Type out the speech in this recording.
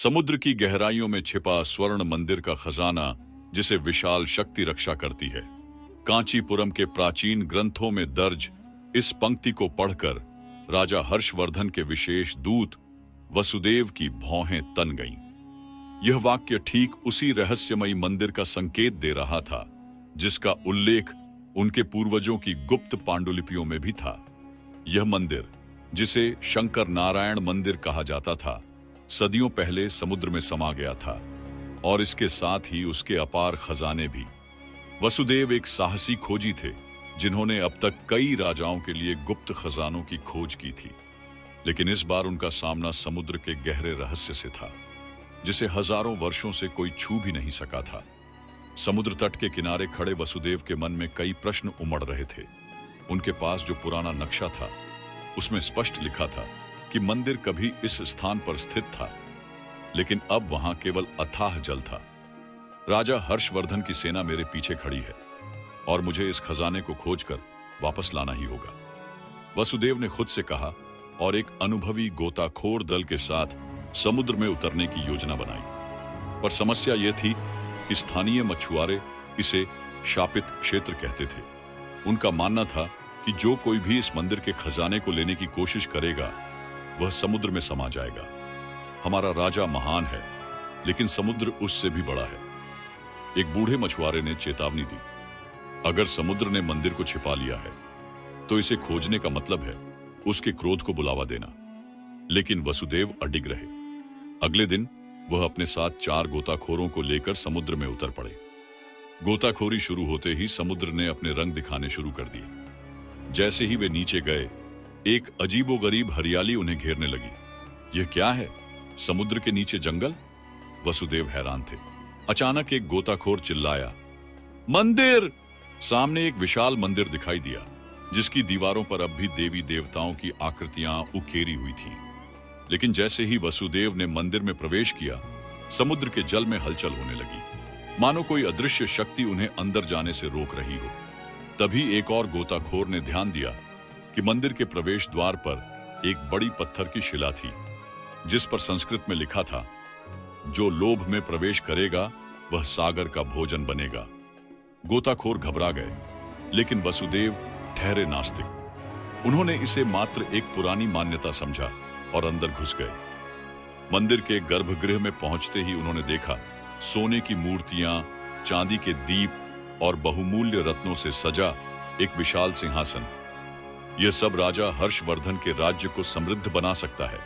समुद्र की गहराइयों में छिपा स्वर्ण मंदिर का खजाना, जिसे विशाल शक्ति रक्षा करती है। कांचीपुरम के प्राचीन ग्रंथों में दर्ज इस पंक्ति को पढ़कर राजा हर्षवर्धन के विशेष दूत वसुदेव की भौहें तन गईं। यह वाक्य ठीक उसी रहस्यमयी मंदिर का संकेत दे रहा था जिसका उल्लेख उनके पूर्वजों की गुप्त पांडुलिपियों में भी था। यह मंदिर, जिसे शंकर नारायण मंदिर कहा जाता था, सदियों पहले समुद्र में समा गया था और इसके साथ ही उसके अपार खजाने भी। वसुदेव एक साहसी खोजी थे जिन्होंने अब तक कई राजाओं के लिए गुप्त खजानों की खोज की थी, लेकिन इस बार उनका सामना समुद्र के गहरे रहस्य से था जिसे हजारों वर्षों से कोई छू भी नहीं सका था। समुद्र तट के किनारे खड़े वसुदेव के मन में कई प्रश्न उमड़ रहे थे। उनके पास जो पुराना नक्शा था उसमें स्पष्ट लिखा था कि मंदिर कभी इस स्थान पर स्थित था, लेकिन अब वहां केवल अथाह जल था। राजा हर्षवर्धन की सेना मेरे पीछे खड़ी है और मुझे इस खजाने को खोजकर वापस लाना ही होगा, वसुदेव ने खुद से कहा और एक अनुभवी गोताखोर दल के साथ समुद्र में उतरने की योजना बनाई। पर समस्या यह थी कि स्थानीय मछुआरे इसे शापित क्षेत्र कहते थे। उनका मानना था कि जो कोई भी इस मंदिर के खजाने को लेने की कोशिश करेगा वह समुद्र में समा जाएगा। हमारा राजा महान है, लेकिन समुद्र उससे भी बड़ा है। एक बूढ़े मछुआरे ने चेतावनी दी, अगर समुद्र ने मंदिर को छिपा लिया है तो इसे खोजने का मतलब है उसके क्रोध को बुलावा देना। लेकिन वसुदेव अडिग रहे। अगले दिन वह अपने साथ 4 गोताखोरों को लेकर समुद्र में उतर पड़े। गोताखोरी शुरू होते ही समुद्र ने अपने रंग दिखाने शुरू कर दिए। जैसे ही वे नीचे गए, एक अजीबोगरीब हरियाली उन्हें घेरने लगी। यह क्या है? समुद्र के नीचे जंगल? वसुदेव हैरान थे। अचानक एक गोताखोर चिल्लाया, मंदिर! सामने एक विशाल मंदिर दिखाई दिया जिसकी दीवारों पर अब भी देवी देवताओं की आकृतियां उकेरी हुई थीं। लेकिन जैसे ही वसुदेव ने मंदिर में प्रवेश किया, समुद्र के जल में हलचल होने लगी, मानो कोई अदृश्य शक्ति उन्हें अंदर जाने से रोक रही हो। तभी एक और गोताखोर ने ध्यान दिया कि मंदिर के प्रवेश द्वार पर एक बड़ी पत्थर की शिला थी जिस पर संस्कृत में लिखा था, जो लोभ में प्रवेश करेगा वह सागर का भोजन बनेगा। गोताखोर घबरा गए, लेकिन वसुदेव ठहरे नास्तिक। उन्होंने इसे मात्र एक पुरानी मान्यता समझा और अंदर घुस गए। मंदिर के गर्भगृह में पहुंचते ही उन्होंने देखा सोने की मूर्तियां, चांदी के दीप और बहुमूल्य रत्नों से सजा एक विशाल सिंहासन। यह सब राजा हर्षवर्धन के राज्य को समृद्ध बना सकता है।